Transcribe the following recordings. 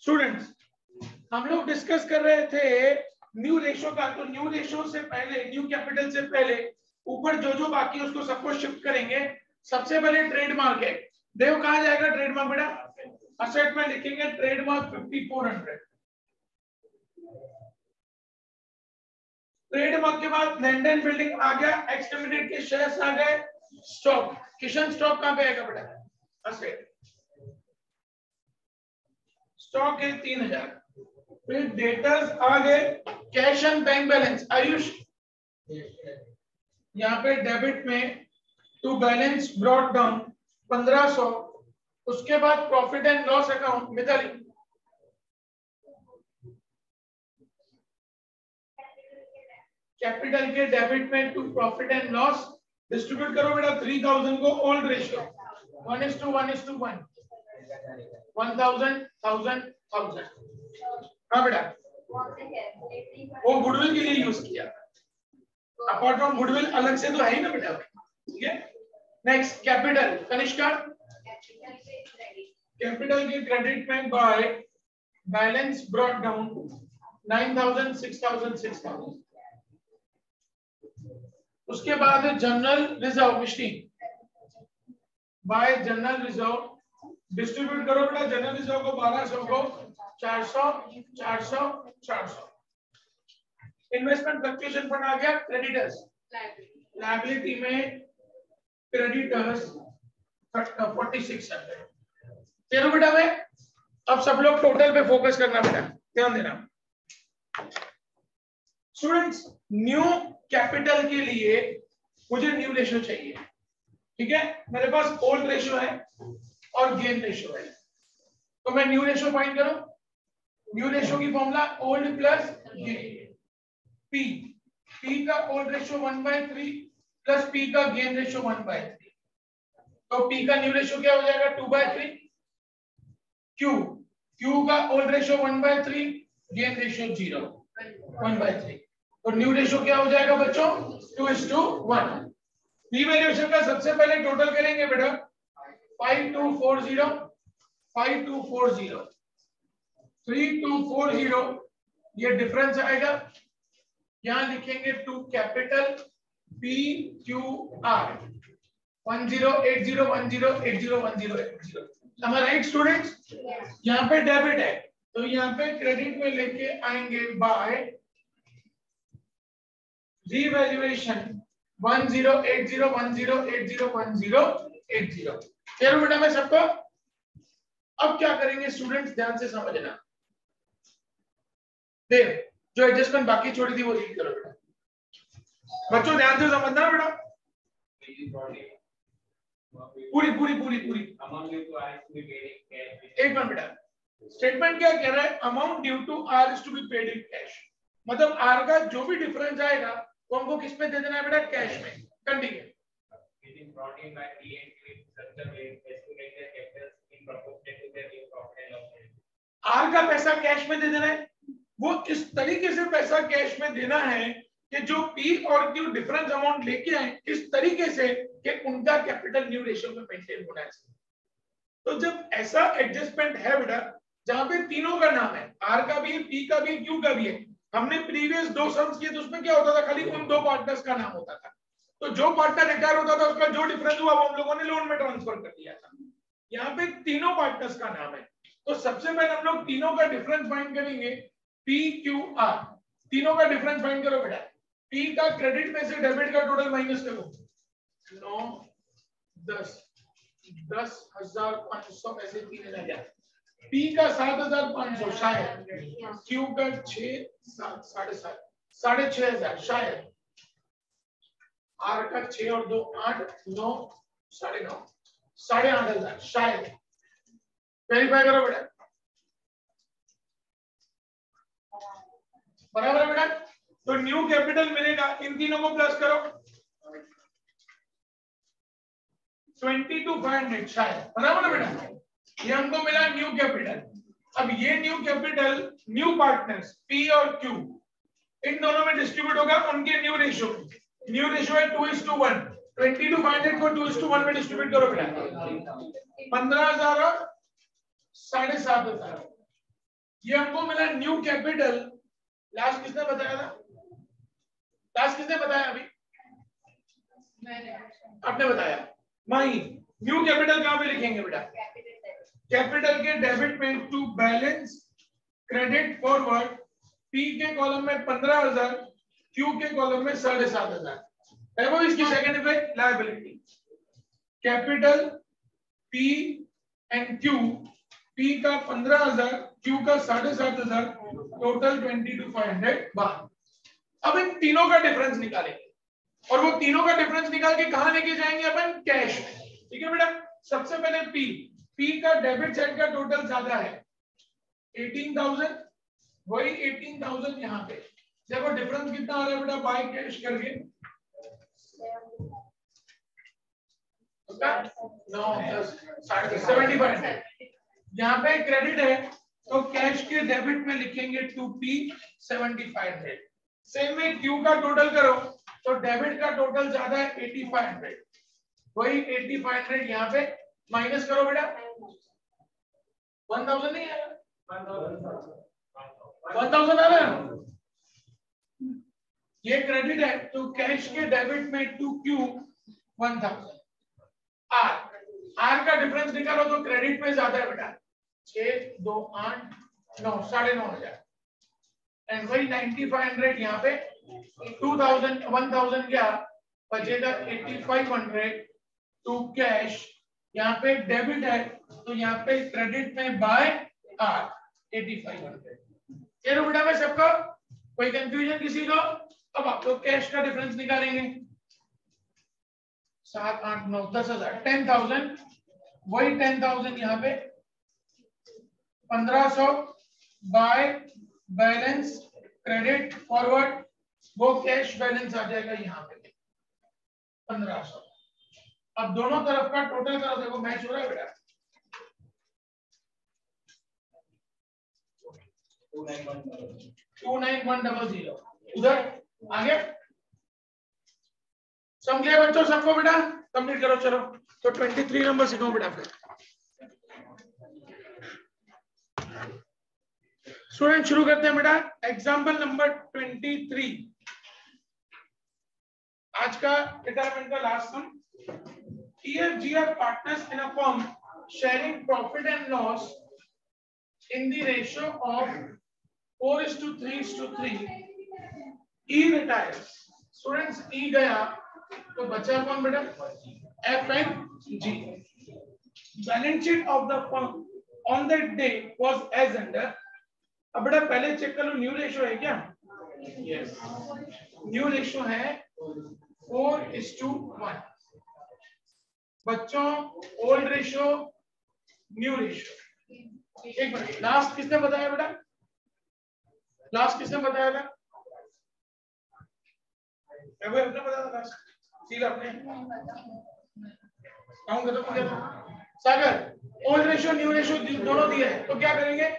Students, हम लोग discuss कर रहे थे न्यू रेशो का। तो न्यू रेशो से पहले, न्यू कैपिटल से पहले ऊपर जो जो बाकी उसको सबको शिफ्ट करेंगे। सबसे पहले ट्रेडमार्क है। देखो कहां जाएगा ट्रेडमार्क बेटा? असेट में लिखेंगे ट्रेडमार्क 5400। ट्रेडमार्क के बाद लैंड एंड बिल्डिंग आ गया, एक्सटर्मिनेट के शेयर्स आ गए, स्टॉक। किशन स्टॉक कहां पे आएगा बेटा? असेट। स्टॉक है 3000। फिर डेटर्स आ गए, cash and bank balance. Ayush यहाँ पे डेबिट में टू बैलेंस ब्रॉट डाउन 1500। उसके बाद profit and loss account Mitali. Capital के डेबिट में to profit and loss distribute करो बेटा 3000 को ओल्ड रेशियो 1:1:1 1000 1000 1000। हाँ बेटा, वो गुडविल के लिए यूज किया। अपार्ट फ्रॉम गुडविल अलग से तो है ही ना बेटा। ठीक है, नेक्स्ट कैपिटल कनिष्का। कैपिटल के क्रेडिट में बाय बैलेंस ब्रॉट डाउन 9000 6000 6000। उसके बाद जनरल रिजर्व मिश्री बाय जनरल रिजर्व डिस्ट्रीब्यूट करो बेटा। जनरल रिजर्व को 1200 को 400 400 400। इन्वेस्टमेंट फ्लक्चुएशन फंड आ गया। क्रेडिटर्स लायबिलिटी में क्रेडिटर्स 4600। चलो बेटा मैं अब सब लोग टोटल पे फोकस करना बेटा, ध्यान देना। स्टूडेंट्स, न्यू कैपिटल के लिए मुझे न्यू रेशियो चाहिए। ठीक है, मेरे पास ओल्ड रेशियो है और गेन रेशियो है, तो मैं न्यू रेशियो फाइंड करूं। न्यू रेशियो की formula old plus gain. P का ओल्ड रेशियो 1/3 प्लस पी का गेन रेशियो 1/3। तो पी का न्यू रेशियो क्या हो जाएगा? 2/3। क्यू का ओल्ड रेशियो 1/3, गेन रेशियो 0 1/3। तो न्यू रेशियो क्या हो जाएगा बच्चों? 2:1। रिवैल्यूएशन का सबसे पहले टोटल करेंगे बेटा 5240 5240 3240। ये डिफरेंस आएगा। यहां लिखेंगे to capital P Q R 108010801080। हमारा राइट स्टूडेंट्स? यहाँ पे डेबिट है तो यहाँ पे क्रेडिट में लेके आएंगे बाय रिवैल्यूएशन 108010801080। चलो बेटा मैं सबको अब क्या करेंगे स्टूडेंट्स, ध्यान से समझना। देख, जो एडजस्टमेंट बाकी छोड़ी थी वो रीड करो बेटा। बच्चों ध्यान से समझना बेटा, पूरी पूरी पूरी पूरी। एक मिनट बेटा, स्टेटमेंट क्या कह रहा है? Amount due to R is to be paid in cash. मतलब आर का जो भी डिफरेंस आएगा वो हमको किस पे दे देना है बेटा? कैश में। कंटिन्यू। आर का पैसा कैश में दे देना है। वो किस तरीके से पैसा कैश में देना है कि जो पी और क्यू डिफरेंस अमाउंट लेके आए इस तरीके से कि उनका कैपिटल न्यू रेशियो में मेंटेन होना चाहिए। तो जब ऐसा एडजस्टमेंट है बेटा जहां पे तीनों का नाम है, आर का भी है, पी का भी है, क्यू का भी है। हमने प्रीवियस 2 सम्स किए तो उसमें क्या होता था? खाली उन 2 पार्टनर्स का नाम होता था। तो जो पार्टनर रिटायर होता था उसका जो डिफरेंस हुआ वो हम लोगों ने लोन में ट्रांसफर कर दिया था। यहाँ पे तीनों पार्टनर्स का नाम है, तो सबसे पहले हम लोग तीनों का डिफरेंस फाइंड करेंगे। पी क्यू आर, तीनों का डिफरेंस फाइंड करो बेटा। पी का क्रेडिट में से डेबिट का टोटल माइनस करो। 9 10 10,500 पैसे 3000। पी का 7,500 शायद, क्यू का 6 7 7.5 6,500 शायद, आर का 6 और 2 8 9 9.5 8,500 शायद। वेरीफाई करो बेटा, बराबर है बेटा। तो न्यू कैपिटल मिलेगा, इन तीनों को प्लस करो 22,500 शायद, बराबर है बेटा। ये हमको मिला न्यू कैपिटल। अब ये new capital new partners P और क्यू इन दोनों में डिस्ट्रीब्यूट होगा उनके न्यू रेशियो। न्यू रेशियो है 2:1। 22,500 को 2:1 में डिस्ट्रीब्यूट करो बेटा। 15,000 और 7,500। ये हमको मिला न्यू कैपिटल। लास्ट किसने बताया था? लास्ट किसने बताया? अभी आपने बताया। माही न्यू कैपिटल कहां पे लिखेंगे बेटा? कैपिटल के डेबिट में to balance credit forward, P के कॉलम में 15,000, क्यू के कॉलम में 7,500 है। वो इसकी second effect liability. Capital P and Q, P का 15,000, क्यू का 7,500, टोटल 22,500 बार। अब इन तीनों का डिफरेंस निकालेंगे और वो तीनों का डिफरेंस निकाल के कहां लेके जाएंगे अपन? कैश में। ठीक है बेटा। सबसे पहले पी का डेबिट साइड का टोटल ज्यादा है 18,000, वही 18,000 यहाँ पे। देखो डिफरेंस कितना आ रहा है बेटा बाय कैश करके? 75। यहाँ पे क्रेडिट है तो कैश के डेबिट में लिखेंगे टू पी 7500। सेम में क्यू का टोटल करो तो डेबिट का टोटल ज्यादा है 8500, वही 8500 यहाँ पे माइनस करो बेटा। 1000 नहीं आया, 1000 आ रहा है। ये क्रेडिट है तो कैश के डेबिट में टू क्यू 1000। आर का डिफरेंस निकालो तो क्रेडिट में ज्यादा है बेटा 6, 2, 8, 9, 9,500 एंड वही 9500 यहाँ पे 2000 1000 क्या बचेगा 8500 टू कैश। यहाँ पे डेबिट है तो यहाँ पे क्रेडिट में बाय आर 8500। चलो बेटा मैं सबको, कोई कंफ्यूजन किसी को? अब आप लोग कैश का डिफरेंस निकालेंगे 7, 8, 9, 10,000 10,000, वही 10,000 यहाँ पे 1500 बाय बैलेंस क्रेडिट फॉरवर्ड, वो कैश बैलेंस आ जाएगा यहाँ पे 1500। अब दोनों तरफ का टोटल करो, देखो मैच हो रहा है बेटा। 29100 उधर आगे समझे बच्चों सबको? बेटा कंप्लीट करो। चलो तो 23 नंबर सीखो बेटा। फिर स्टूडेंट शुरू करते हैं बेटा। एग्जाम्पल नंबर 23 आज का रिटायरमेंट का last sum. EFG are partners in a firm sharing profit and loss in the ratio of 4:3:3. E retires. Students E गया तो बचा कौन बेटा? F and G. Balance sheet of the firm on that day was as under. अब बेटा पहले check कर लो new ratio है क्या? यस, न्यू रेशियो है 4:1। बच्चों ओल्ड रेशियो न्यू रेशियो। एक मिनट, लास्ट किसने बताया बेटा? लास्ट किसने बताया था? आपने बताया था लास्ट? सीधा आपने काउंट खत्म हो गया था। सागर ओल्ड रेशियो न्यू रेशियो दोनों दिए हैं तो क्या करेंगे?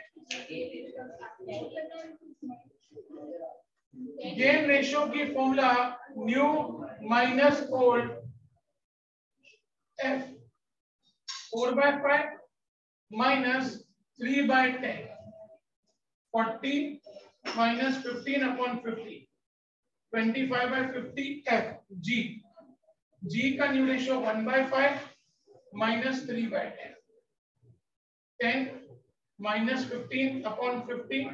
गेन रेशियो की formula new minus old F 4/5 minus 3/10, 40 minus 15/50, 25/50 F G। G का new ratio 1/5 minus 3/10, 10 minus 15/50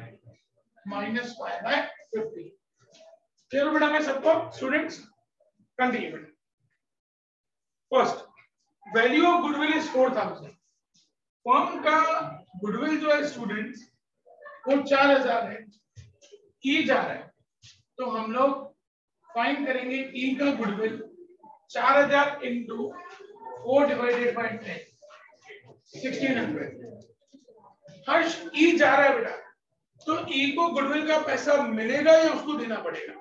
minus 5/50। चलो बेटा मैं सबको students continue. First value of goodwill is 4,000। Firm का गुडविल जो है स्टूडेंट्स वो 4,000 है। ई जा रहा है तो हम लोग फाइंड करेंगे ई का गुडविल 4,000 इंटू 4/10 1600। हर्ष ई जा रहा है बेटा तो ई को गुडविल का पैसा मिलेगा या उसको देना पड़ेगा?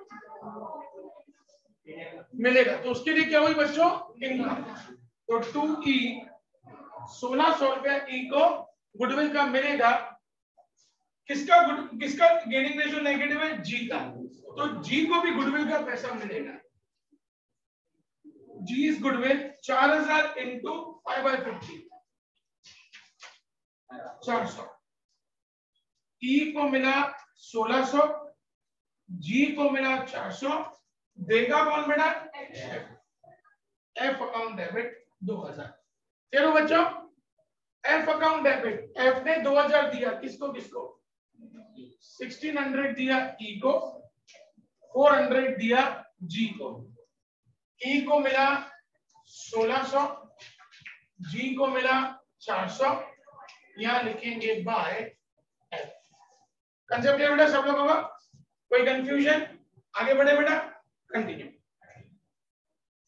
मिलेगा। तो उसके लिए क्या हुई बच्चों? इनकम। तो 2E 1,600 रुपया ई को गुडविल का मिलेगा। किसका गेनिंग रेशियो नेगेटिव है? जी का। तो जी को भी गुडविल का पैसा मिलेगा। जी इज गुडविल 4,000 इंटू 5/50 400। ई को मिला 1600, जी को मिला 400, देगा कौन बेटा? F account debit 2000। चलो बच्चों, एफ अकाउंट डेबिट, एफ ने 2000 दिया, किसको किसको? 1600 दिया ई को, 400 दिया जी को। ई को मिला 1600, जी को मिला 400, यहां लिखेंगे बाय एफ। कंसेप्ट है बेटा सब लोगों का? कोई कंफ्यूजन? आगे बढ़े बेटा, continue.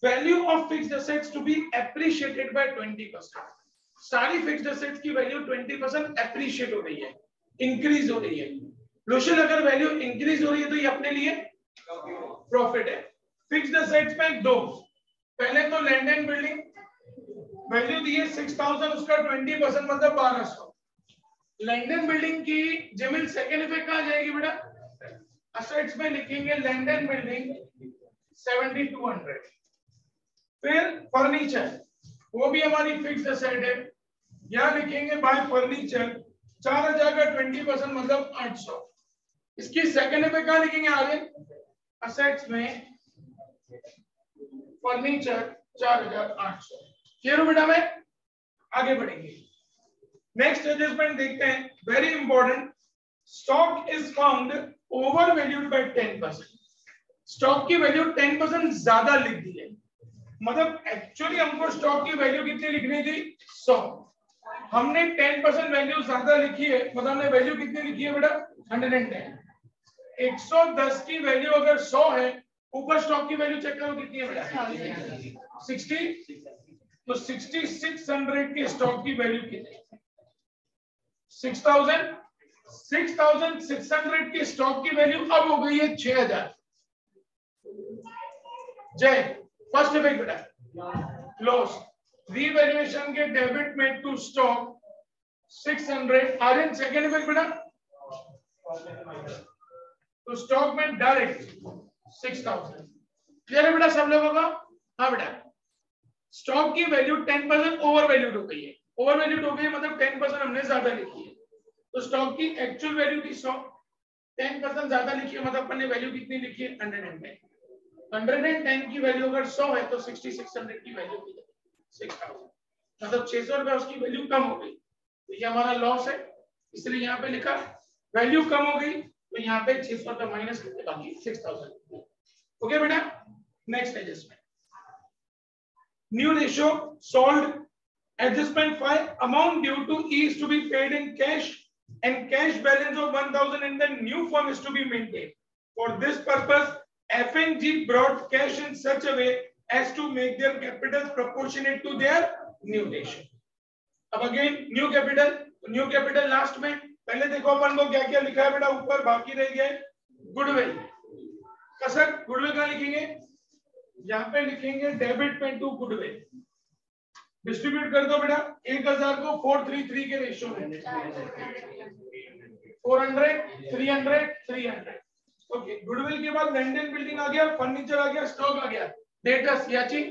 Value of fixed assets to be appreciated by 20%। सारी फिक्स्ड एसेट्स की वैल्यू 20% एप्रिशिएट हो रही है, इंक्रीज हो रही है। लोशन अगर वैल्यू इंक्रीज हो रही है तो ये अपने लिए प्रॉफिट है। फिक्स्ड एसेट्स में दो, पहले तो लैंड एंड बिल्डिंग, वैल्यू दी है 6000, उसका 20% मतलब 1200। लैंड एंड बिल्डिंग की जमीन सेकेंड इफेक्ट कहां जाएगी बेटा? असेट्स में लिखेंगे लैंड एंड बिल्डिंग 7200। फिर फर्नीचर, वो भी हमारी फिक्स्ड एसेट है, यहां लिखेंगे बाय फर्नीचर 4000 का 20% मतलब 800। इसकी सेकेंड इफेक्ट कहां लिखेंगे? आगे असेट्स में फर्नीचर 4800। क्लियर हो बेटा? में आगे बढ़ेंगे, नेक्स्ट एडजस्टमेंट देखते हैं, very important. Stock is found over valued bye 10%। Stock की वैल्यू 10% ज्यादा लिख दी है, मतलब एक्चुअली हमको स्टॉक की वैल्यू कितनी लिखनी थी? 100, हमने 10% वैल्यू ज्यादा लिखी है, मतलब हमने वैल्यू कितनी लिखी है बेटा? 110। 110 की वैल्यू अगर 100 है, ऊपर स्टॉक की वैल्यू चेक करो कितनी है बेटा? 60। तो 6600 के स्टॉक की वैल्यू कितनी? 6000। 6600 के स्टॉक की वैल्यू अब हो गई है 6000। जय, फर्स्ट इफेक्ट बेटा लॉस, रीवैल्यूएशन के डेबिट में to stock 600। Aryan second effect बेटा, तो स्टॉक में डायरेक्ट 6000। क्लियर है बेटा सब लोगों का? हाँ बेटा, स्टॉक की वैल्यू 10% ओवर वैल्यूड हो गई है। ओवर वैल्यूड हो गई है मतलब 10% हमने ज्यादा लिखी है, तो स्टॉक की एक्चुअल वैल्यू थी 100, 10% ज्यादा लिखी है मतलब अपन ने वैल्यू कितनी लिखी है? 110। 110 की वैल्यू अगर 100 है तो 6600 की वैल्यू 6000, मतलब 600 रुपए उसकी वैल्यू कम हो गई, तो ये हमारा लॉस है, इसलिए यहाँ पे लिखा वैल्यू कम हो गई, तो यहाँ पे 600 रुपए माइनस करके बाकी 6000। ओके बेटा, next adjustment, new ratio solved. Adjustment 5, amount due to E is to be paid in cash and cash balance of 1000 in the new form is to be maintained. For this purpose, F and G brought cash in such a way as to make their capitals proportionate to their new ratio. अब again new capital last में, पहले देखो अपन को क्या क्या लिखा है बेटा ऊपर, बाकी रह गया गुडविल। कसर गुडविल कहाँ लिखेंगे? यहाँ पे लिखेंगे डेबिट में टू गुडविल। डिस्ट्रीब्यूट कर दो बेटा, 1000 को 433 के रेशियो में, 400 300 300। ओके, गुडविल के बाद लैंड एंड बिल्डिंग आ गया, फर्नीचर आ गया, स्टॉक आ गया, डेटर्स याची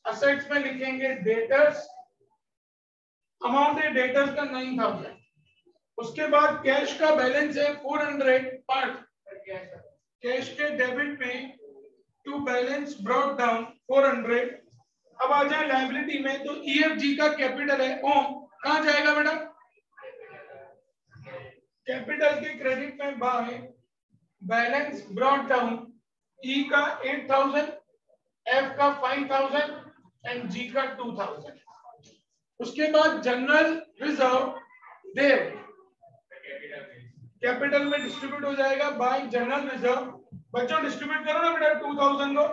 असेट्स में लिखेंगे डेटर्स, अमाउंट है डेटर्स का 9000। उसके बाद कैश का बैलेंस है 400 पार्ट, कैश के डेबिट में टू बैलेंस ब्रॉट डाउन 400। अब आ जाए लायबिलिटी में, तो ईएफजी का कैपिटल है ओम, कहां जाएगा बेटा? कैपिटल के क्रेडिट में बाय बैलेंस ब्रॉट डाउन, ई का 8000, एफ का 5000 एंड जी का 2000। उसके बाद जनरल रिजर्व देव कैपिटल में डिस्ट्रीब्यूट हो जाएगा बाय जनरल रिजर्व। बच्चों डिस्ट्रीब्यूट करो ना बेटा 2000 को,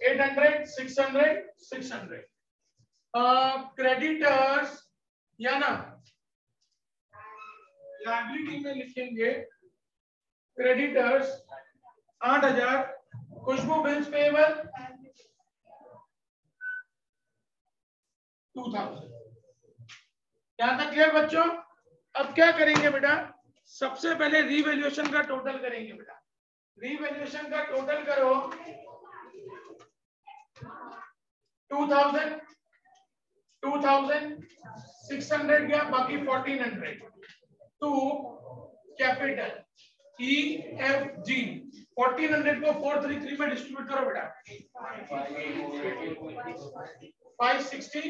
800 600 600। क्रेडिटर्स या ना लायबिलिटी में लिखेंगे क्रेडिटर्स 8000, खुशबू बिल्स पेएबल 2000। यहां तक क्लियर बच्चों? अब क्या करेंगे बेटा, सबसे पहले रीवैल्यूएशन का टोटल करेंगे बेटा। रीवैल्यूएशन का टोटल करो 2000 600 गया, बाकी 1400। टू कैपिटल EFG 1400 को 433 में डिस्ट्रीब्यूट करो बेटा 560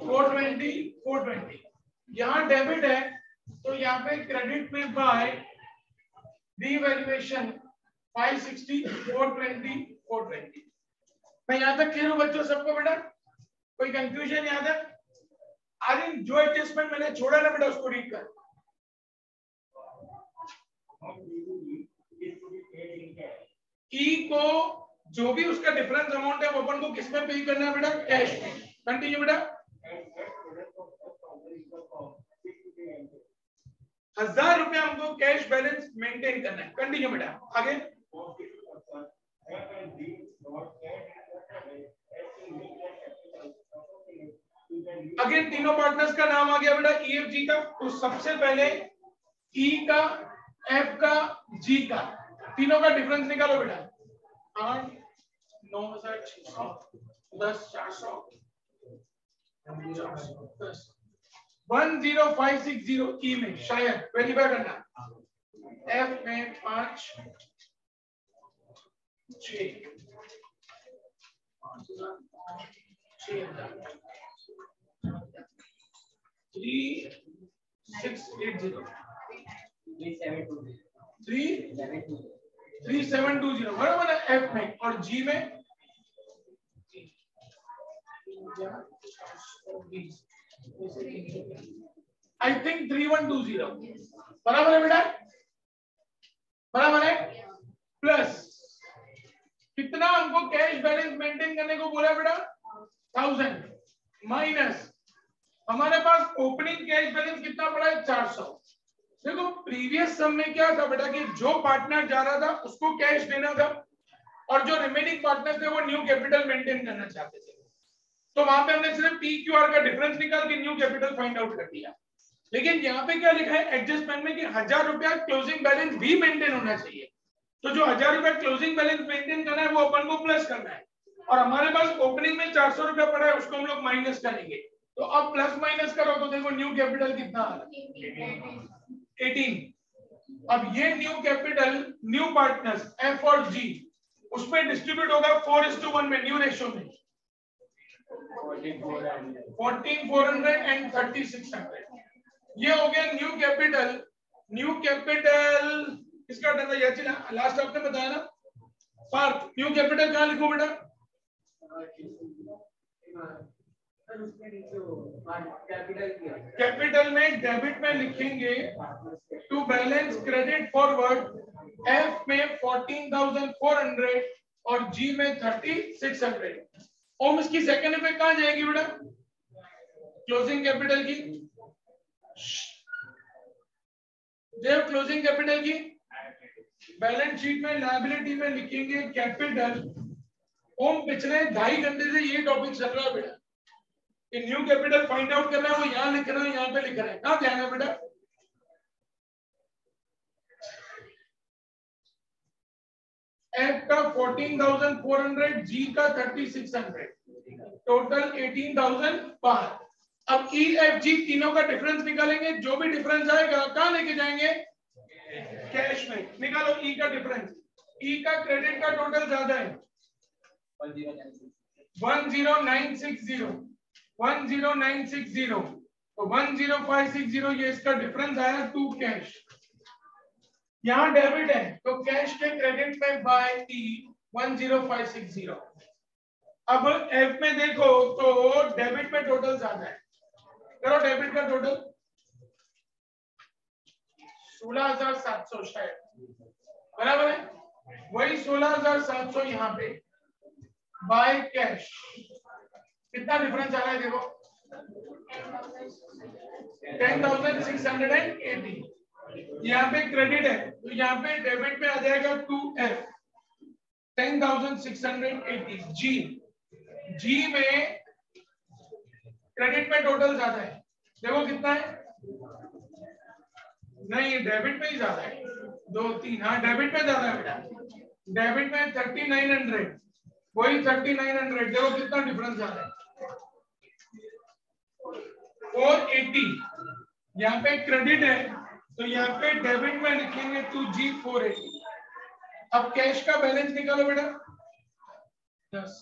420 420 यहाँ डेबिट है तो यहाँ पे क्रेडिट में बाय रीवैल्यूएशन 560 420 420 मैं यहाँ तक क्लियर हूँ बच्चों सबको बेटा कोई कंफ्यूजन याद है आज जो एडजस्टमेंट मैंने छोड़ा ना बेटा उसको रीड कर ई को जो भी उसका डिफरेंस अमाउंट है वो अपन को किस में पे करना है बेटा कैश में कंटिन्यू बेटा 1000 रुपया हमको कैश बैलेंस मेंटेन करना है कंटिन्यू बेटा आगे अगेन तीनों पार्टनर्स का नाम आ गया बेटा EFG का तो सबसे पहले E का F का G का तीनों का डिफरेंस निकालो बेटा 8 9600 10 400 10 10560 E में शायद वेरीफाई करना F में 5 6 3720 बराबर है F में और G में आई थिंक 3120 बराबर है बेटा बराबर है प्लस कितना हमको कैश बैलेंस मेंटेन करने को बोला बेटा 1000 माइनस हमारे पास ओपनिंग कैश बैलेंस कितना पड़ा है 400 देखो प्रीवियस सम में क्या था बेटा कि जो पार्टनर जा रहा था उसको कैश देना था और जो रिमेनिंग पार्टनर थे वो न्यू कैपिटल मेंटेन करना चाहते थे तो वहां पे हमने सिर्फ PQR का डिफरेंस निकाल के न्यू कैपिटल फाइंड आउट कर दिया लेकिन यहाँ पे क्या लिखा है एडजस्टमेंट में कि 1000 रुपया क्लोजिंग बैलेंस भी मेंटेन होना चाहिए तो जो 1000 रुपया क्लोजिंग बैलेंस मेंटेन करना है वो अपन को प्लस करना है और हमारे पास ओपनिंग में 400 रुपया पड़ा है उसको हम लोग माइनस करेंगे तो अब प्लस माइनस करो तो देखो न्यू कैपिटल कितना आ रहा है 18 अब ये new capital new partners F और G उसमें डिस्ट्रीब्यूट होगा 4:1 में न्यू रेशियो में 14400 एंड 3600 ये हो गया न्यू कैपिटल किसका डर था याची लास्ट आपने बताया ना पार्थ न्यू कैपिटल कहाँ लिखूं बेटा कैपिटल में डेबिट में लिखेंगे to balance credit forward F में 14,400 और G में 3,600 ओम इसकी सेकंड इफेक्ट कहां जाएगी बेटा क्लोजिंग कैपिटल की देव क्लोजिंग कैपिटल की बैलेंस शीट में लायबिलिटी में लिखेंगे कैपिटल ओम पिछले 2.5 घंटे से ये टॉपिक चल रहा है बेटा कि न्यू कैपिटल फाइंड आउट करना है वो यहां लिख रहा है यहां पे लिख रहा है कहां ध्यान है बेटा F का 14,400 G का 3,600 टोटल 18,000 बाहर अब EFG तीनों का डिफरेंस निकालेंगे जो भी डिफरेंस आएगा कहां लेके जाएंगे कैश में निकालो E का डिफरेंस E का क्रेडिट का टोटल ज्यादा है 10960 तो 10560 ये इसका डिफरेंस आया टू कैश यहाँ डेबिट है तो कैश के क्रेडिट में बाय T 10560 अब F में देखो तो डेबिट में टोटल ज्यादा है करो डेबिट का टोटल 16,700 शायद बराबर है वही 16,700 यहाँ पे बाय कैश कितना डिफरेंस आ रहा है देखो 10,680 यहाँ पे क्रेडिट है तो यहाँ पे डेबिट में आ जाएगा 2F 10,680 G में क्रेडिट में टोटल ज्यादा है देखो कितना है नहीं डेबिट में ही ज्यादा है 2 3 हाँ डेबिट में ज्यादा है बेटा डेबिट में 3,900 वही 3,900 देखो कितना डिफरेंस आ रहा है 480 यहाँ पे क्रेडिट है तो यहाँ पे डेबिट में लिखेंगे 2G480। अब कैश का बैलेंस निकालो बेटा। 10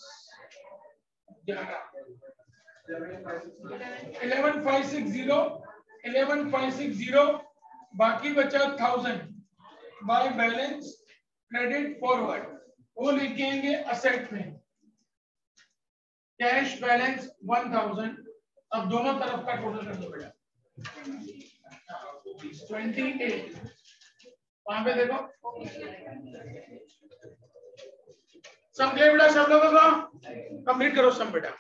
11,560 बाकी बचा 1000 बाय बैलेंस क्रेडिट फॉरवर्ड, वो लिखेंगे असेट में। Cash balance 1000। अब दोनों तरफ का टोटल कर दो बेटा। 28 वहां पे देखो सम बेटा, सब लोगों को कंप्लीट करो सम बेटा।